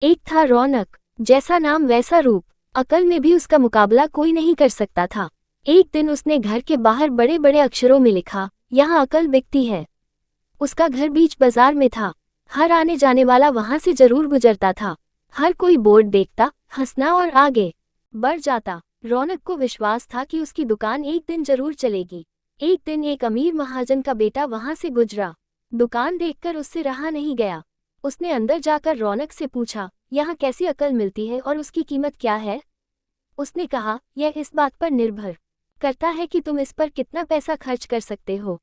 एक था रौनक, जैसा नाम वैसा रूप, अकल में भी उसका मुकाबला कोई नहीं कर सकता था। एक दिन उसने घर के बाहर बड़े बड़े अक्षरों में लिखा, यहाँ अकल बिकती है। उसका घर बीच बाजार में था। हर आने जाने वाला वहां से जरूर गुजरता था। हर कोई बोर्ड देखता, हंसना और आगे बढ़ जाता। रौनक को विश्वास था कि उसकी दुकान एक दिन जरूर चलेगी। एक दिन एक अमीर महाजन का बेटा वहां से गुजरा। दुकान देखकर उससे रहा नहीं गया। उसने अंदर जाकर रौनक से पूछा, यहाँ कैसी अकल मिलती है और उसकी कीमत क्या है? उसने कहा, यह इस बात पर निर्भर करता है कि तुम इस पर कितना पैसा खर्च कर सकते हो।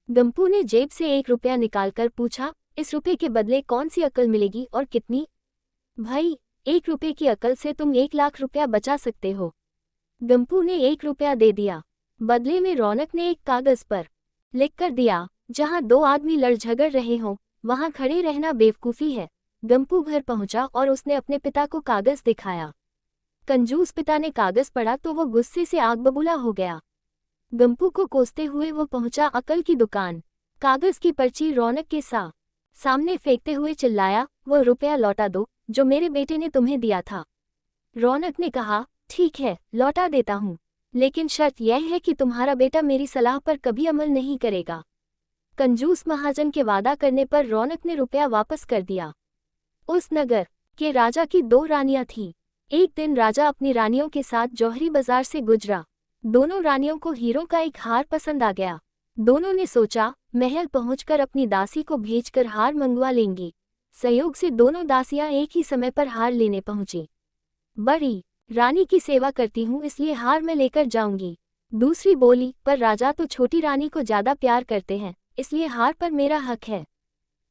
गंपू ने जेब से 1 रुपया निकालकर पूछा, इस रुपये के बदले कौन सी अकल मिलेगी और कितनी? भाई, 1 रुपये की अकल से तुम 1 लाख रुपया बचा सकते हो। गंपू ने 1 रुपया दे दिया। बदले में रौनक ने एक कागज पर लिख कर दिया, जहां दो आदमी लड़ झगड़ रहे हों, वहां खड़े रहना बेवकूफ़ी है। गंपू घर पहुंचा और उसने अपने पिता को कागज दिखाया। कंजूस पिता ने कागज पढ़ा तो वो गुस्से से आग बबूला हो गया। गंपू को कोसते हुए वो पहुंचा अकल की दुकान। कागज की पर्ची रौनक के सामने फेंकते हुए चिल्लाया, वो रुपया लौटा दो जो मेरे बेटे ने तुम्हें दिया था। रौनक ने कहा, ठीक है, लौटा देता हूँ, लेकिन शर्त यह है कि तुम्हारा बेटा मेरी सलाह पर कभी अमल नहीं करेगा। कंजूस महाजन के वादा करने पर रौनक ने रुपया वापस कर दिया। उस नगर के राजा की 2 रानियां थीं। एक दिन राजा अपनी रानियों के साथ जौहरी बाजार से गुजरा। दोनों रानियों को हीरों का एक हार पसंद आ गया। दोनों ने सोचा, महल पहुंचकर अपनी दासी को भेजकर हार मंगवा लेंगी। संयोग से दोनों दासियां एक ही समय पर हार लेने पहुंची। बड़ी रानी की सेवा करती हूँ इसलिए हार मैं लेकर जाऊंगी। दूसरी बोली, पर राजा तो छोटी रानी को ज्यादा प्यार करते हैं, इसलिए हार पर मेरा हक है।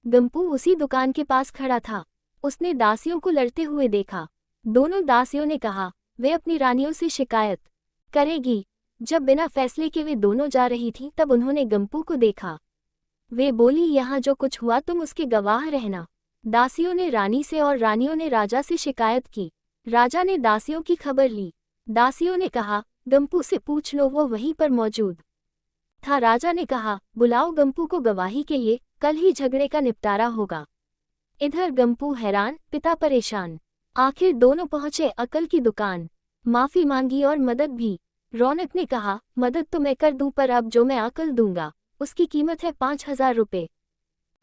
गंपू उसी दुकान के पास खड़ा था। उसने दासियों को लड़ते हुए देखा। दोनों दासियों ने कहा, वे अपनी रानियों से शिकायत करेगी। जब बिना फैसले के वे दोनों जा रही थीं तब उन्होंने गंपू को देखा। वे बोली, यहाँ जो कुछ हुआ तुम उसके गवाह रहना। दासियों ने रानी से और रानियों ने राजा से शिकायत की। राजा ने दासियों की खबर ली। दासियों ने कहा, गंपू से पूछ लो, वो वहीं पर मौजूद था। राजा ने कहा, बुलाओ गंपू को गवाही के लिए, कल ही झगड़े का निपटारा होगा। इधर गंपू हैरान, पिता परेशान। आखिर दोनों पहुंचे अकल की दुकान। माफी मांगी और मदद भी। रौनक ने कहा, मदद तो मैं कर दूं, पर अब जो मैं अकल दूंगा उसकी कीमत है 5,000 रुपये।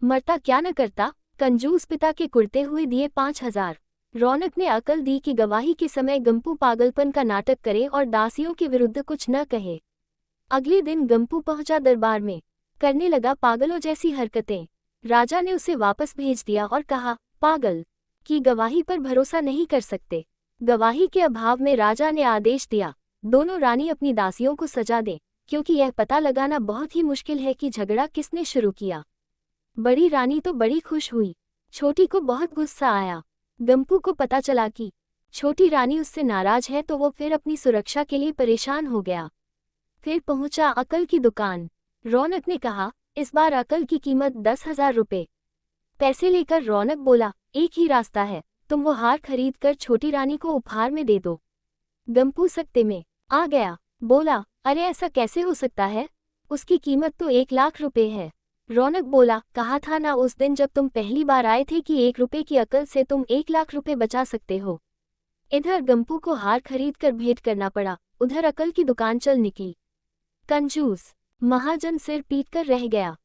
मरता क्या न करता। कंजूस पिता के कुर्ते हुए दिए 5,000। रौनक ने अकल दी कि गवाही के समय गंपू पागलपन का नाटक करे और दासियों के विरुद्ध कुछ न कहे। अगले दिन गंपू पहुंचा दरबार में, करने लगा पागलों जैसी हरकतें। राजा ने उसे वापस भेज दिया और कहा, पागल की गवाही पर भरोसा नहीं कर सकते। गवाही के अभाव में राजा ने आदेश दिया, दोनों रानी अपनी दासियों को सजा दें, क्योंकि यह पता लगाना बहुत ही मुश्किल है कि झगड़ा किसने शुरू किया। बड़ी रानी तो बड़ी खुश हुई, छोटी को बहुत गुस्सा आया। गंपू को पता चला कि छोटी रानी उससे नाराज है तो वो फिर अपनी सुरक्षा के लिए परेशान हो गया। फिर पहुंचा अकल की दुकान। रौनक ने कहा, इस बार अकल की कीमत 10,000 रुपये। पैसे लेकर रौनक बोला, एक ही रास्ता है, तुम वो हार खरीद कर छोटी रानी को उपहार में दे दो। गंपू सकते में आ गया, बोला, अरे ऐसा कैसे हो सकता है, उसकी कीमत तो 1 लाख रुपये है। रौनक बोला, कहा था ना उस दिन जब तुम पहली बार आए थे कि 1 रुपये की अकल से तुम 1 लाख रुपये बचा सकते हो। इधर गंपू को हार खरीद कर भेंट करना पड़ा, उधर अकल की दुकान चल निकली। कंजूस महाजन सिर पीट कर रह गया।